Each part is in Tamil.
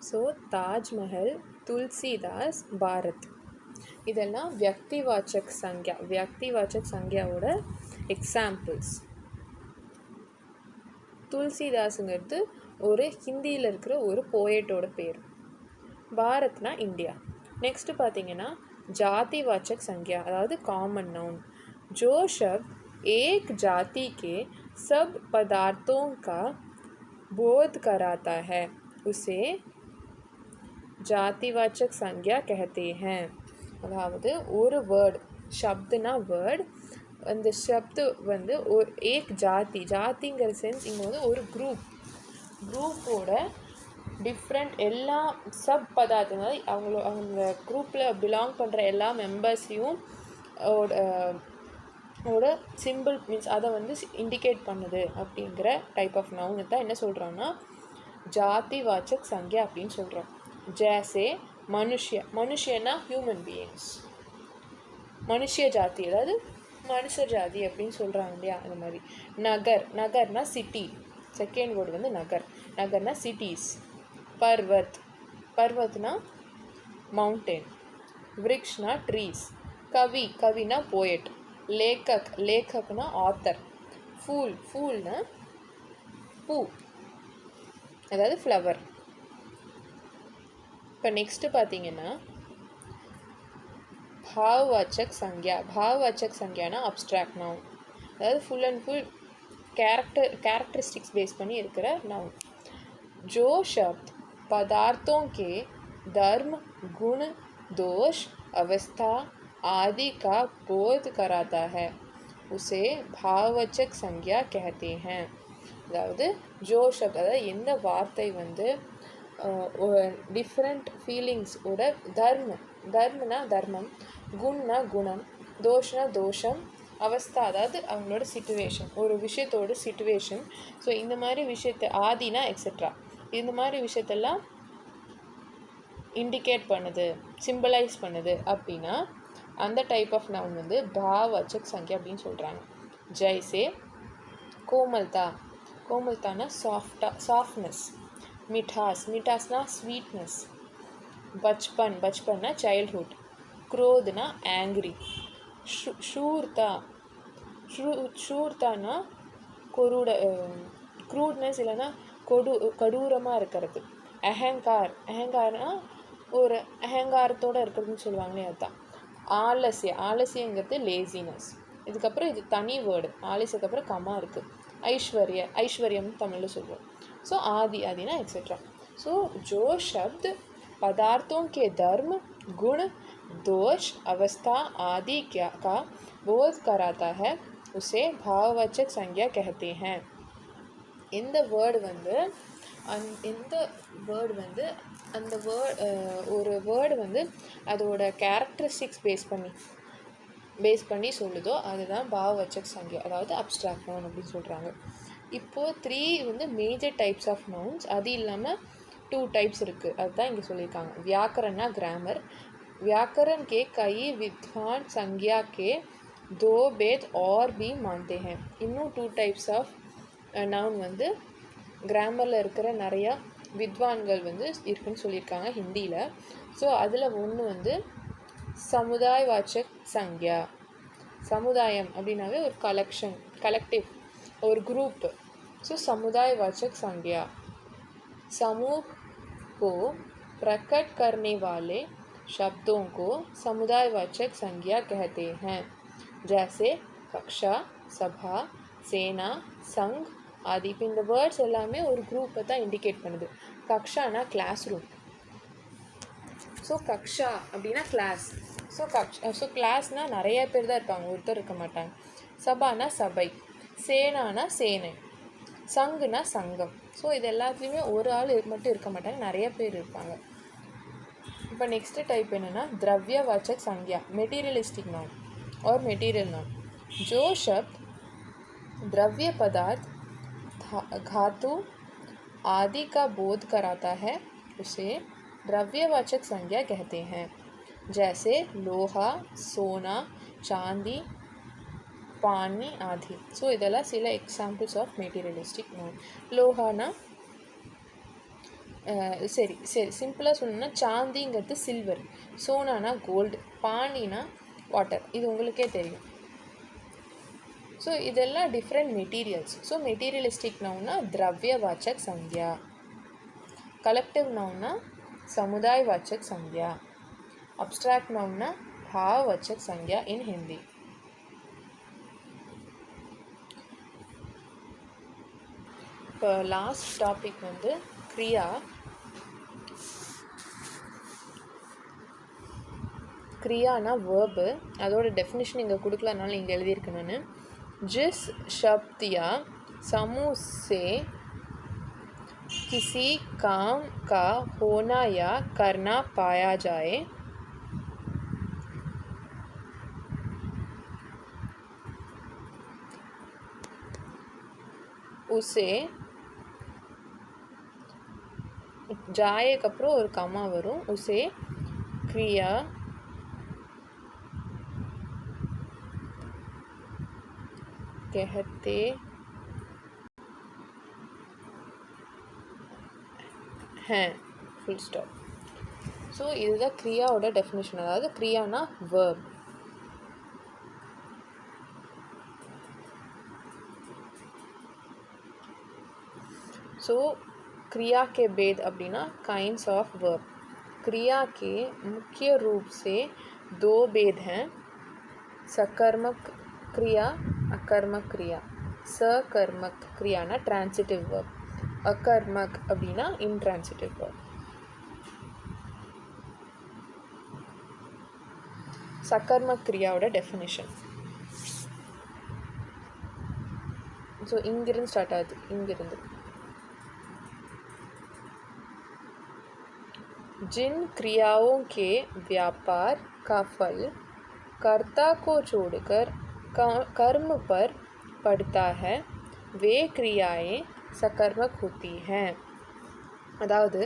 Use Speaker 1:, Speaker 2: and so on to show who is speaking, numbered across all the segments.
Speaker 1: ஸோ தாஜ்மஹல், துளசிதாஸ், பாரத் இதெல்லாம் வியக்திவாச்சக் சங்யா. வியக்திவாச்சக் சங்யாவோட எக்ஸாம்பிள்ஸ். துளசிதாஸுங்கிறது ஒரு ஹிந்தியில் இருக்கிற ஒரு போயட்டோட பேர். பாரத்னா இந்தியா. நெக்ஸ்ட்டு பார்த்தீங்கன்னா जातिवाचक संज्ञा अதாவது कॉमन नाउन। जो शब्द एक जाति के सब पदार्थों का बोध कराता है उसे जातिवाचक संज्ञा कहते हैं। அதாவது ஒரு வேர்டு, शब्दனா வேர்டு, அந்த शब्द வந்து ஒரு एक जाति, जातिங்கிற சென்ஸ் இங்கே வந்து ஒரு குரூப்போட டிஃப்ரெண்ட் எல்லா சப் பதார்த்தங்கள் அவங்க குரூப்பில் பிலாங் பண்ணுற எல்லா மெம்பர்ஸையும் ஓட சிம்பிள் மீன்ஸ் அதை வந்து இண்டிகேட் பண்ணுது அப்படிங்கிற டைப் ஆஃப் நவுன் தான் என்ன சொல்கிறோன்னா ஜாதிவாச்சக் சங்யா அப்படின்னு சொல்கிறோம். ஜேசே மனுஷனா ஹியூமன் பீயிங்ஸ், மனுஷ ஜாதி அதாவது மனுஷ ஜாதி அப்படின்னு சொல்கிறாங்க இல்லையா, அந்த மாதிரி. நகர்னா சிட்டி, செகண்ட் வேர்டு வந்து நகர்னா சிட்டிஸ். पर्वतना माउंटेन, वृक्षना ट्रीज, कविना पोएट, लेखकना ऑथर, फूलना பூ அதாவது ஃப்ளவர். இப்போ நெக்ஸ்ட்டு பார்த்தீங்கன்னா भाववाचक संज्ञाனா அப்ஸ்ட்ராக்ட் நவுன், அதாவது full and full characteristics base பண்ணி இருக்கிற நவுன். जो शब्द पदार्थों के धर्म, गुण, दोष, अवस्था आदि का बोध कराता है उसे भाववाचक संज्ञा कहते हैं. அதாவது जो शब्द அதாவது எந்த வார்த்தை வந்து டிஃப்ரெண்ட் ஃபீலிங்ஸோட தர்மனா தர்மம், குணம்னா குணம், தோஷனா தோஷம், அவஸ்தா அதாவது அவங்களோட சிச்சுவேஷன், ஒரு விஷயத்தோட சிச்சுவேஷன். ஸோ இந்த மாதிரி விஷயத்தை ஆதினா எக்ஸெட்ரா இந்த மாதிரி விஷயத்தெல்லாம் இண்டிகேட் பண்ணுது, சிம்பிளைஸ் பண்ணுது அப்படின்னா அந்த டைப் ஆஃப் நவுன் வந்து பாவவாச்சக் சங்யா அப்படின்னு சொல்கிறாங்க. ஜெய்சே கோமல்தானா சாஃப்ட்னஸ், மிட்டாஸ்னா ஸ்வீட்னஸ், பச்பன்னா சைல்ட்ஹுட், क्रोधना एंग्री, शूरताना क्रूडनेस இல்லைன்னா கடூரமாக இருக்கிறது. அகங்காரம்னா ஒரு அகங்காரத்தோடு இருக்கிறதுன்னு சொல்லுவாங்களே அதுதான். ஆலசியங்கிறது லேசினஸ். இதுக்கப்புறம் இது தனி வேர்டு, ஆலசியத்துக்கப்புறம் கமா இருக்குது. ஐஸ்வர்யம் தமிழில் சொல்லுவோம். So ஆதினா etcetera. ஸோ जो शब्द पदार्थों के धर्म, गुण, दोष, अवस्था आदि का बोध कराता है उसे भाववाचक संज्ञा कहते हैं. இந்த வேர்டு வந்து ஒரு வேர்டு வந்து அதோட கேரக்டரிஸ்டிக்ஸ் பேஸ் பண்ணி சொல்லுதோ அதுதான் பாவவாச்சக் சங்யா, அதாவது அப்ஸ்ட்ராக்ட் நவுன் அப்படின்னு சொல்கிறாங்க. இப்போது 3 வந்து மேஜர் டைப்ஸ் ஆஃப் நவுன்ஸ், அது இல்லாமல் 2 டைப்ஸ் இருக்குது, அதுதான் இங்கே சொல்லியிருக்காங்க. व्याकरणना ग्रामर, व्याकरण के कई विद्वान संज्ञा के 2 भेद और भी मानते हैं. இன்னும் 2 டைப்ஸ் ஆஃப் நவுன் வந்து கிராமரில் இருக்கிற நிறையா வித்வான்கள் வந்து இருக்குன்னு சொல்லியிருக்காங்க ஹிந்தியில். ஸோ அதில் ஒன்று வந்து சமுதாயவாச்சக் சங்யா. சமுதாயம் அப்படின்னாவே ஒரு கலெக்டிவ், ஒரு குரூப்பு. ஸோ समुदायवाचक संज्ञा समूह को प्रकट करने वाले शब्दों को समुदायवाचक संज्ञा कहते हैं. जैसे कक्षा, सभा, सेना, संघ आदि. இப்போ இந்த வேர்ட்ஸ் எல்லாமே ஒரு குரூப்பை தான் இண்டிகேட் பண்ணுது. கக்ஷானா கிளாஸ் ரூம், ஸோ கக்ஷா அப்படின்னா கிளாஸ். ஸோ கிளாஸ்னால் நிறைய பேர் தான் இருப்பாங்க, ஒருத்தர் இருக்க மாட்டாங்க. சபானா சபை, சேனானா சேனை, சங்குனா சங்கம். ஸோ இது எல்லாத்துலேயுமே ஒரு ஆள் மட்டும் இருக்க மாட்டாங்க, நிறைய பேர் இருப்பாங்க. இப்போ நெக்ஸ்ட்டு டைப் என்னென்னா द्रव्यवाचक संज्ञा, மெட்டீரியலிஸ்டிக் नॉन और मटेरियल नॉन. जो शब्द द्रव्य पदार्थ, धातु आदि का बोध कराता है उसे द्रव्यवाचक संज्ञा कहते हैं. जैसे लोहा, सोना, चांदी, पानी आदि. ஸோ இதெல்லாம் சில எக்ஸாம்பிள்ஸ் ஆஃப் மெட்டீரியலிஸ்டிக் நவுன். லோஹானா சரி சரி சிம்பிளாக சொல்லணும்னா சாந்திங்கிறது சில்வர், சோனானா கோல்டு, பானினா வாட்டர். இது உங்களுக்கே தெரியும். ஸோ இதெல்லாம் டிஃப்ரெண்ட் மெட்டீரியல்ஸ். ஸோ மெட்டீரியலிஸ்டிக் நவுன்னா द्रव्यवाचक संज्ञा, कलेक्टिव नौना समुदायवाचक संज्ञा, अब्स्ट्रैक्ट नौना भाववाचक संज्ञा इन हिंदी. இப்போ லாஸ்ட் டாபிக் வந்து क्रिया. क्रियाना वर्ब, அதோட டெஃபினிஷன் இங்கே கொடுக்கலனால இங்கே எழுதியிருக்கேன் நான். जिस शब्द या समूह से किसी काम का होना या करना पाया जाए उसे जाए कपड़ों और कमा वरूँ उसे क्रिया कहते हैं. Full stop. ஸோ இதுதான் क्रियाவோட டெஃபினிஷன். அதாவது क्रियाனா verb. सो क्रिया के भेद அப்படின்னா काइंड्स ऑफ वर्ब. क्रिया के मुख्य रूप से दो भेद हैं, सकर्मक क्रिया, अकर्मक क्रिया. सकर्मक क्रियाना ट्रांसिटिव वर्ब, अकर्मक அப்படின்னா इनट्रांसिटिव वर्ब. सकर्मक क्रियाவோட டெஃபினிஷன். ஸோ இங்கிருந்து ஸ்டார்ட் ஆகுது. இங்கிருந்து जिन क्रियाओं के व्यापार का फल कर्ता को छोड़कर कर्म पर पड़ता है वे क्रियाएं सकर्मक होती हैं. அதாவது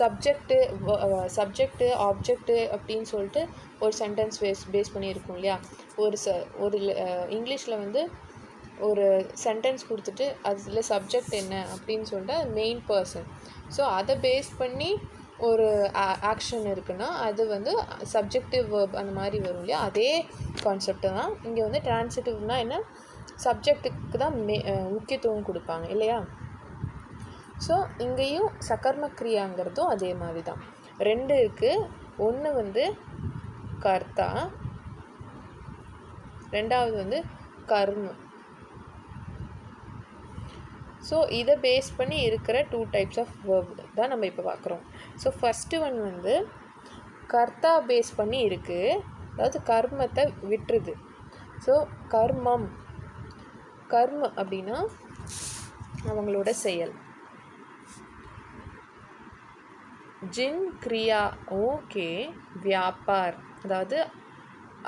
Speaker 1: சப்ஜெக்ட்டு ஆப்ஜெக்ட்டு அப்படின்னு சொல்லிட்டு ஒரு சென்டென்ஸ் பேஸ் பண்ணியிருக்கோம் இல்லையா. ஒரு இங்கிலீஷில் வந்து ஒரு சென்டென்ஸ் கொடுத்துட்டு அதில் சப்ஜெக்ட் என்ன அப்படின்னு சொல்லிட்டு மெயின் பர்சன். ஸோ அதை பேஸ் பண்ணி ஒரு ஆக்ஷன் இருக்குன்னா அது வந்து சப்ஜெக்டிவ் வேர்ப் அந்த மாதிரி வரும் இல்லையா. அதே கான்செப்டை தான் இங்கே வந்து ட்ரான்சிட்டிவ்னால் என்ன, சப்ஜெக்ட்டுக்கு தான் முக்கியத்துவம் கொடுப்பாங்க இல்லையா. ஸோ இங்கேயும் சகர்ம கிரியாங்கிறதும் அதே மாதிரி தான். ரெண்டு இருக்குது. ஒன்று வந்து கர்த்தா, ரெண்டாவது வந்து கர்ம. ஸோ இதை பேஸ் பண்ணி இருக்கிற 2 டைப்ஸ் ஆஃப் வேர்ப் தான் நம்ம இப்போ பார்க்குறோம். ஸோ ஃபஸ்ட்டு ஒன் வந்து கர்த்தா பேஸ் பண்ணி இருக்குது, அதாவது கர்மத்தை விட்டுருது. ஸோ கர்மம், கர்ம அப்படின்னா அவங்களோட செயல். जिन क्रियाओं के व्यापार, அதாவது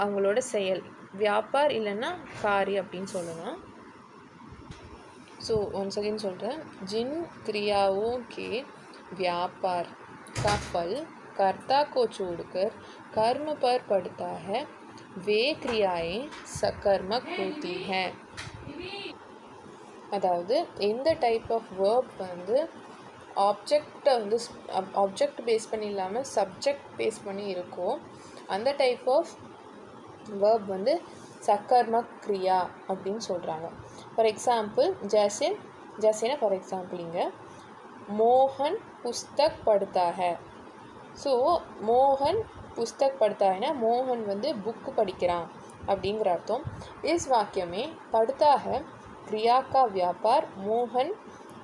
Speaker 1: அவங்களோட செயல். வியாபார் இல்லைன்னா காரியம் அப்படின்னு சொல்லலாம். ஸோ ஒன்ஸ் அகெயின் சொல்கிறேன். जिन क्रियाओं के व्यापार का फल कर्ता को छोड़कर कर्म पर पड़ता है वे क्रियाएं सकर्मक होती हैं. அதாவது எந்த டைப் ஆஃப் வேர்ப் வந்து ஆப்ஜெக்டை வந்து ஆப்ஜெக்ட் பேஸ் பண்ணி இல்லாமல் சப்ஜெக்ட் பேஸ் பண்ணி இருக்கோ அந்த டைப் ஆஃப் வேர்ப் வந்து सकर्मक क्रिया அப்படின்னு சொல்கிறாங்க. ஃபார் எக்ஸாம்பிள் जैसेना ஃபார் எக்ஸாம்பிள் இங்கே மோகன் புஸ்தக் படுத்தா है. ஸோ மோகன் புஸ்தக் படுத்தா है மோகன் வந்து புக்கு படிக்கிறான் அப்படிங்கிற அர்த்தம். इस वाक्य में पढ़ता है क्रिया का व्यापार मोहन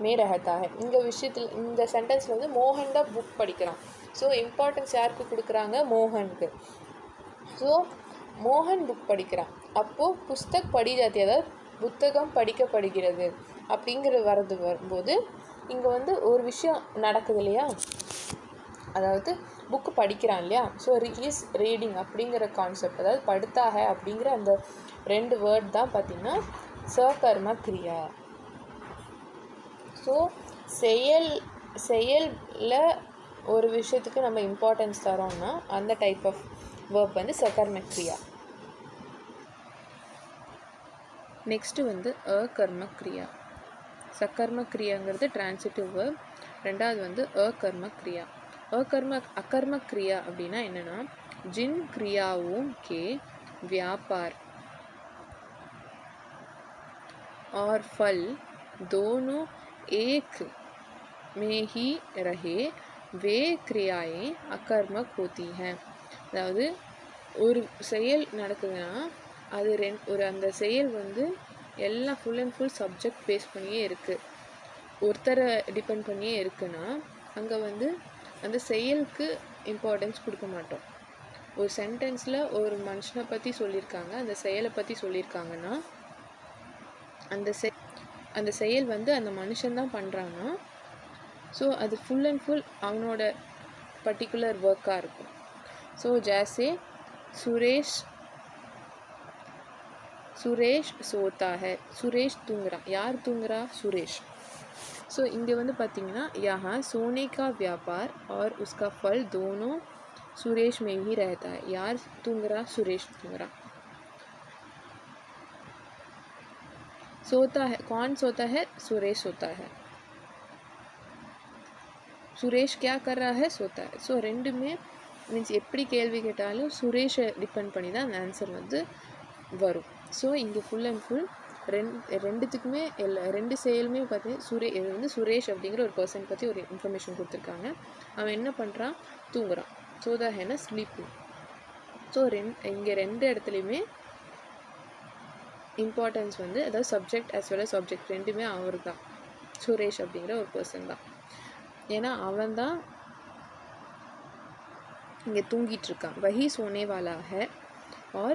Speaker 1: में रहता है. இந்த விஷயத்தில் இந்த சென்டென்ஸில் வந்து மோகன் தான் புக் படிக்கிறான். ஸோ இம்பார்ட்டன்ஸ் யாருக்கு கொடுக்குறாங்க, மோகனுக்கு. ஸோ மோகன் புக் படிக்கிறான், அப்போது புஸ்தக் படி ஜாத்தி, அதாவது புத்தகம் படிக்கப்படுகிறது அப்படிங்கிற வரும்போது இங்கே வந்து ஒரு விஷயம் நடக்குது இல்லையா, அதாவது புக்கு படிக்கிறான் இல்லையா. ஸோ இஸ் ரீடிங் அப்படிங்கிற கான்செப்ட், அதாவது படுத்தாக அப்படிங்கிற அந்த 2 வேர்ட் தான் பார்த்திங்கன்னா सकर्मक क्रिया. ஸோ செயலில் ஒரு விஷயத்துக்கு நம்ம இம்பார்ட்டன்ஸ் தரோம்னா அந்த டைப் ஆஃப் வேர்ப் வந்து सकर्मक क्रिया. நெக்ஸ்ட்டு வந்து अकर्मक क्रिया. सकर्मक क्रियाங்கிறது ट्रांसिटिव வேர்ப், ரெண்டாவது வந்து अकर्म क्रिया. अकर्म क्रिया அப்படின்னா என்னன்னா जिन क्रियाओं के व्यापार और फल दोनों एक में ही रहे वे क्रियाएं अकर्मक होती हैं. அதாவது ஒரு செயல் நடக்குதுன்னா அது அந்த செயல் வந்து எல்லாம் full and full subject base பண்ணியே இருக்குது, ஒருத்தரை டிபெண்ட் பண்ணியே இருக்குன்னா அங்கே வந்து அந்த செயலுக்கு இம்பார்ட்டன்ஸ் கொடுக்க மாட்டோம். ஒரு சென்டென்ஸில் ஒரு மனுஷனை பற்றி சொல்லியிருக்காங்க, அந்த செயலை பற்றி சொல்லியிருக்காங்கன்னா அந்த செயல் வந்து அந்த மனுஷன்தான் பண்ணுறான்னா ஸோ அது ஃபுல் அண்ட் ஃபுல் அவனோட பர்டிகுலர் ஒர்க்காக இருக்கும். ஸோ ஜैसे सुरेश सोता है, सुरेश तूंगरा. यार तूंगरा? सुरेश. सो इங்கே வந்து பார்த்தீங்கன்னா यहाँ सोने का व्यापार और उसका फल दोनों सुरेश में ही रहता है. यार तूंगरा? सुरेश तूंगरा. सोता है, कौन सोता है? सुरेश सोता है. சுரேஷ் क्या कर रहा है? सोता है. ஸோ ரெண்டுமே மீன்ஸ் எப்படி கேள்வி கேட்டாலும் சுரேஷை டிபெண்ட் பண்ணி தான் அந்த ஆன்சர் வந்து வரும். ஸோ இங்கே ஃபுல் அண்ட் ஃபுல் ரெண்டுத்துக்குமே ரெண்டு செயலுமே பார்த்தீங்கன்னா இது வந்து சுரேஷ் அப்படிங்கிற ஒரு பர்சன் பற்றி ஒரு இன்ஃபர்மேஷன் கொடுத்துருக்காங்க. அவன் என்ன பண்ணுறான்? தூங்குறான். சோதா ஹேனா ஸ்லீப்பிங். ஸோ இங்கே ரெண்டு இடத்துலையுமே இம்பார்ட்டன்ஸ் வந்து அதாவது subject as well as object ரெண்டுமே அவர் தான், சுரேஷ் அப்படிங்கிற ஒரு பர்சன் தான். ஏன்னா அவன் தான் இங்கே தூங்கிட்டு இருக்கான். वही सोने वाला है और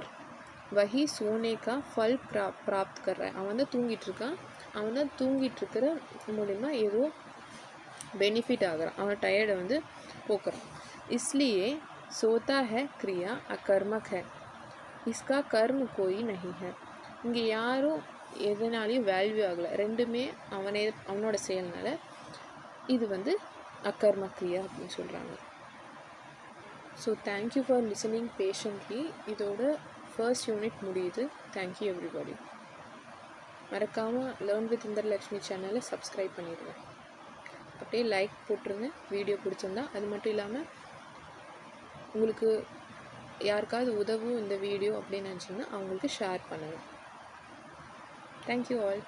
Speaker 1: वही सोने का फल प्राप्त कर रहा है. அவன் தான் தூங்கிட்டு இருக்கான், அவன் தான் தூங்கிட்டு இருக்கிற மூலிமா ஏதோ பெனிஃபிட் ஆகுறான், அவன் டயர்டை வந்து போக்குறான். इसलिए सोता है क्रिया अकर्मक है, इसका कर्म कोई नहीं है. இங்கே யாரும் எதனாலையும் வேல்யூ ஆகலை, ரெண்டுமே அவனோட செயல்னால இது வந்து அகர்ம கிரியா அப்படின்னு சொல்கிறாங்க. So thank you for listening patiently. இதோட ஃபர்ஸ்ட் யூனிட் முடியுது. Thank you everybody. மறக்காமல் லேர்ன் வித் இந்தர்லக்ஷ்மி சேனலை சப்ஸ்கிரைப் பண்ணிடுங்க, அப்படியே லைக் போட்டுருங்க வீடியோ பிடிச்சிருந்தா. அது மட்டும் இல்லாமல் உங்களுக்கு யாருக்காவது உதவும் இந்த வீடியோ அப்படின்னு நினச்சிங்கன்னா அவங்களுக்கு ஷேர் பண்ணுங்கள். Thank you all.